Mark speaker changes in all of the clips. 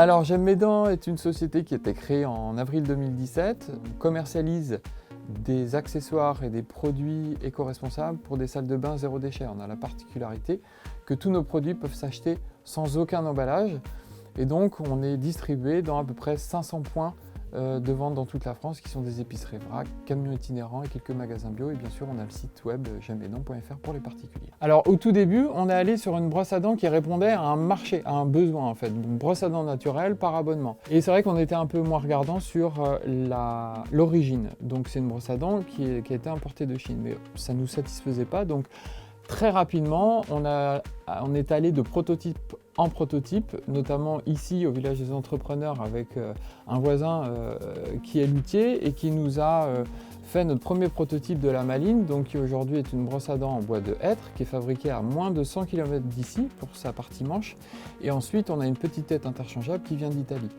Speaker 1: Alors, J'aime mes dents est une société qui a été créée en avril 2017. On commercialise des accessoires et des produits éco-responsables pour des salles de bain zéro déchet. On a la particularité que tous nos produits peuvent s'acheter sans aucun emballage. Et donc, on est distribué dans à peu près 500 points de vente dans toute la France, qui sont des épiceries vrac, camions itinérants et quelques magasins bio. Et bien sûr, on a le site web j'aimesmesdents.fr pour les particuliers. Alors, au tout début, on est allé sur une brosse à dents qui répondait à un marché, à un besoin en fait. Une brosse à dents naturelle par abonnement. Et c'est vrai qu'on était un peu moins regardant sur l'origine. Donc, c'est une brosse à dents qui a été importée de Chine, mais ça ne nous satisfaisait pas. Donc, très rapidement, on est allé de prototype en prototype, notamment ici au village des entrepreneurs avec un voisin qui est luthier et qui nous a fait notre premier prototype de la Maline, donc qui aujourd'hui est une brosse à dents en bois de hêtre qui est fabriquée à moins de 100 km d'ici pour sa partie manche. Et ensuite, on a une petite tête interchangeable qui vient d'Italie.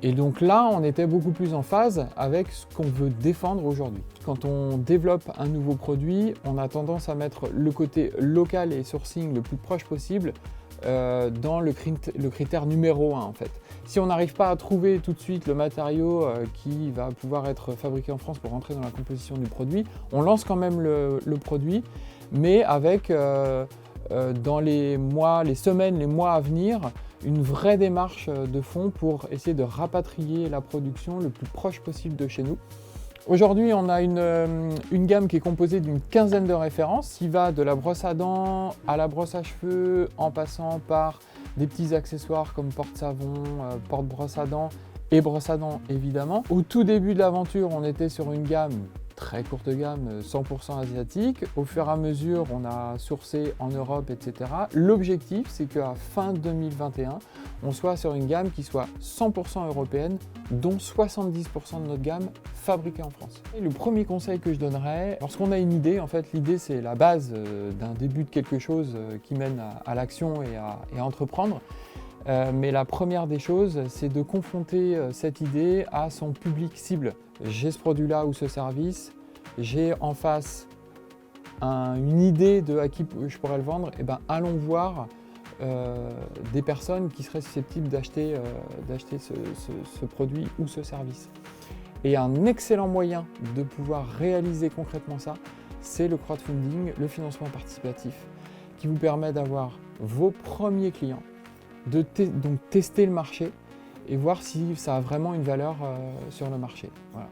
Speaker 1: Et donc là, on était beaucoup plus en phase avec ce qu'on veut défendre aujourd'hui. Quand on développe un nouveau produit, on a tendance à mettre le côté local et sourcing le plus proche possible dans le critère numéro 1 en fait. Si on n'arrive pas à trouver tout de suite le matériau qui va pouvoir être fabriqué en France pour rentrer dans la composition du produit, on lance quand même le produit, mais avec dans les mois, les semaines, les mois à venir, une vraie démarche de fond pour essayer de rapatrier la production le plus proche possible de chez nous. Aujourd'hui, on a une gamme qui est composée d'une quinzaine de références, qui va de la brosse à dents à la brosse à cheveux, en passant par des petits accessoires comme porte-savon, porte-brosse à dents et brosse à dents évidemment. Au tout début de l'aventure, on était sur une gamme très courte gamme, 100% asiatique. Au fur et à mesure, on a sourcé en Europe, etc. L'objectif, c'est qu'à fin 2021, on soit sur une gamme qui soit 100% européenne, dont 70% de notre gamme fabriquée en France. Et le premier conseil que je donnerais, lorsqu'on a une idée, en fait, l'idée c'est la base d'un début de quelque chose qui mène à l'action et à entreprendre. Mais la première des choses, c'est de confronter cette idée à son public cible. J'ai ce produit-là ou ce service, j'ai en face une idée de à qui je pourrais le vendre, et ben allons voir des personnes qui seraient susceptibles d'acheter ce produit ou ce service. Et un excellent moyen de pouvoir réaliser concrètement ça, c'est le crowdfunding, le financement participatif, qui vous permet d'avoir vos premiers clients, donc tester le marché et voir si ça a vraiment une valeur sur le marché. Voilà.